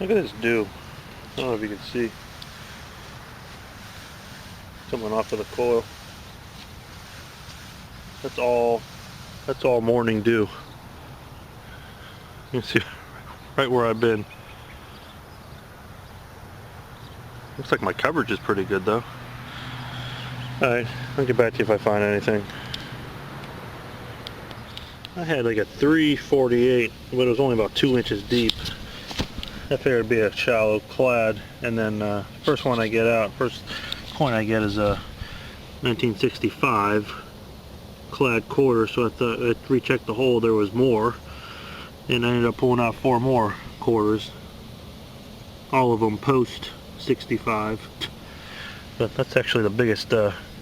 Look at this dew. I don't know if you can see. Coming off of the coil. That's all morning dew. You can see right where I've been. Looks like my coverage is pretty good though. Alright, I'll get back to you if I find anything. I had like a 348, but it was only about 2 inches deep. I figured it'd be a shallow clad, and then first point I get is a 1965 clad quarter, so I thought I'd recheck the hole, there was more, and I ended up pulling out 4 more quarters, all of them post 65, but that's actually the biggest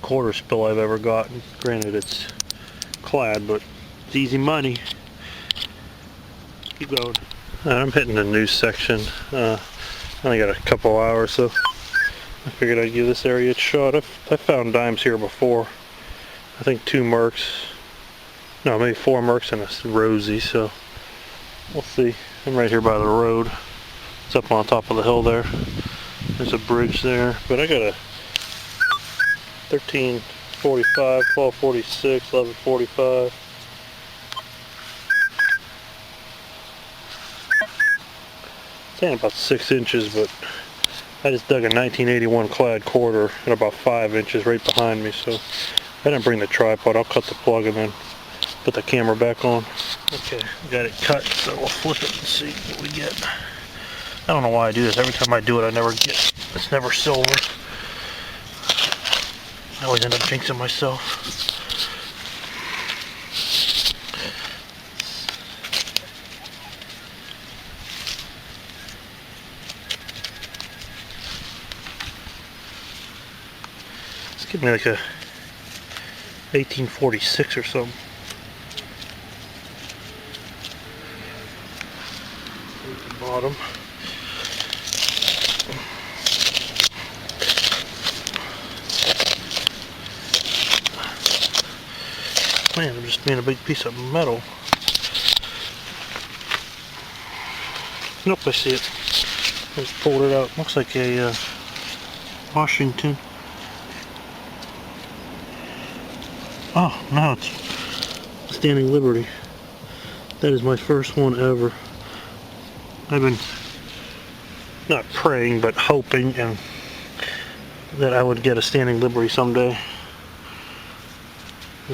quarter spill I've ever gotten. Granted it's clad, but it's easy money. Keep going. I'm hitting the new section. I only got a couple hours, so I figured I'd give this area a shot. I found dimes here before. I think 2 mercs, no, maybe 4 mercs and a rosy, so we'll see. I'm right here by the road. It's up on top of the hill there. There's a bridge there, but I got a 1345, 1246, 1145. Saying about 6 inches, but I just dug a 1981 clad quarter at about 5 inches right behind me, so I didn't bring the tripod. I'll cut the plug and then put the camera back on. Okay, got it cut, so we'll flip it and see what we get. I don't know why I do this. Every time I do it, it's never silver. I always end up jinxing myself. Give me like a 1846 or something. At the bottom. Man, I'm just being a big piece of metal. Nope, I see it. I just pulled it out. Looks like a Washington. Oh, no, it's Standing Liberty. That is my first one ever. I've been not praying, but hoping and that I would get a Standing Liberty someday. I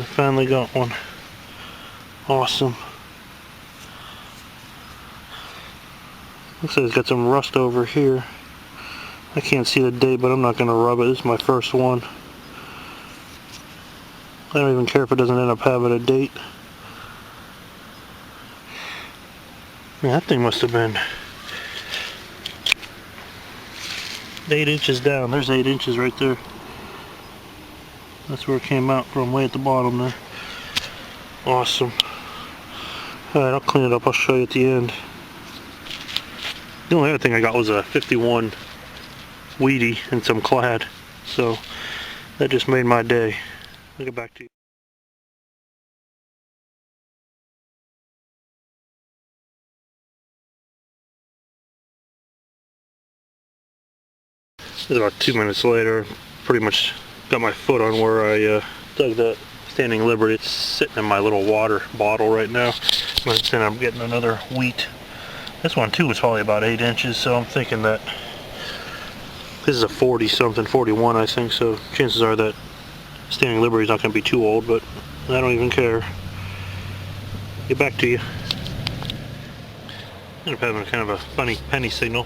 finally got one. Awesome. Looks like it's got some rust over here. I can't see the date, but I'm not going to rub it. This is my first one. I don't even care if it doesn't end up having a date. Man, that thing must have been 8 inches down. There's 8 inches right there. That's where it came out from, way at the bottom there. Awesome. Alright, I'll clean it up. I'll show you at the end. The only other thing I got was a 51 weedy and some clad. So that just made my day. I'll get back to you. This is about 2 minutes later. Pretty much got my foot on where I dug that Standing Liberty. It's sitting in my little water bottle right now. Then I'm getting another wheat. This one too was probably about 8 inches, so I'm thinking that this is a 40 something, 41 I think, so chances are that Standing Liberty is not going to be too old, but I don't even care. Get back to you. Ended up having kind of a funny penny signal.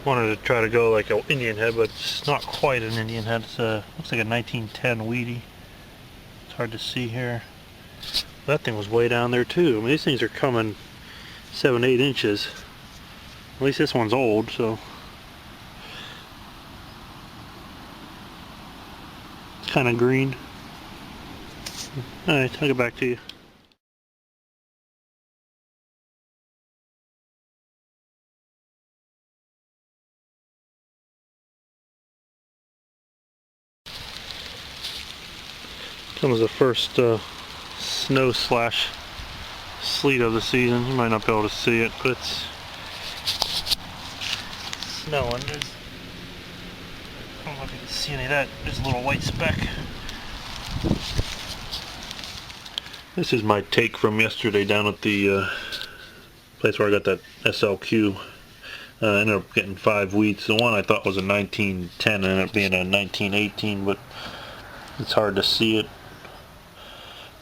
Wanted to try to go like an Indian head, but it's not quite an Indian head. It's looks like a 1910 weedy. It's hard to see here. That thing was way down there too. I mean, these things are coming 7-8 inches. At least this one's old, so it's kind of green. Alright, I'll get back to you. Comes the first snow slash sleet of the season. You might not be able to see it, but snowing. I don't know if you can see any of that. There's a little white speck. This is my take from yesterday down at the place where I got that SLQ. I ended up getting 5 wheats. The one I thought was a 1910 ended up being a 1918, but it's hard to see it.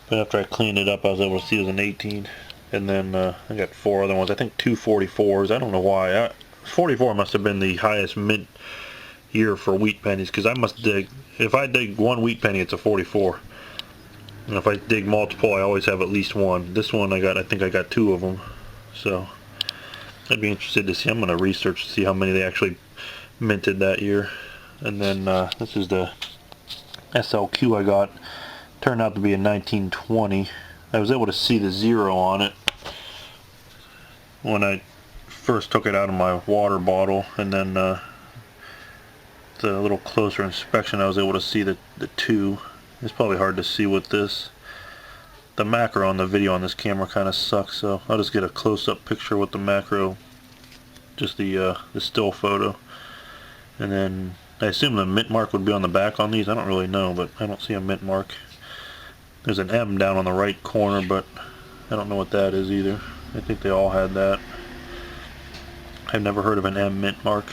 But after I cleaned it up, I was able to see it was an 18. And then I got 4 other ones. I think 2 44s. I don't know why. 44 must have been the highest mint year for wheat pennies, because I must dig. If I dig 1 wheat penny, it's a 44. And if I dig multiple, I always have at least 1. This one I think I got 2 of them. So I'd be interested to see. I'm going to research to see how many they actually minted that year. And then this is the SLQ I got. Turned out to be a 1920. I was able to see the 0 on it when I first took it out of my water bottle, and then the little closer inspection I was able to see the 2. It's probably hard to see with this. The macro on the video on this camera kind of sucks, so I'll just get a close-up picture with the macro, just the still photo. And then I assume the mint mark would be on the back on these. I don't really know, but I don't see a mint mark. There's an M down on the right corner, but I don't know what that is either. I think they all had that. I've never heard of an M mint mark.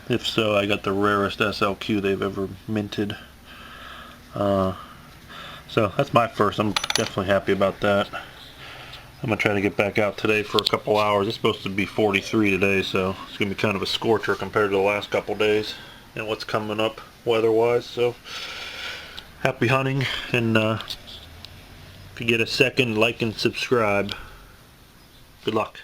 If so, I got the rarest SLQ they've ever minted. So that's my first. I'm definitely happy about that. I'm going to try to get back out today for a couple hours. It's supposed to be 43 today, so it's going to be kind of a scorcher compared to the last couple days and what's coming up weather-wise. So happy hunting, and if you get a second, like and subscribe. Good luck.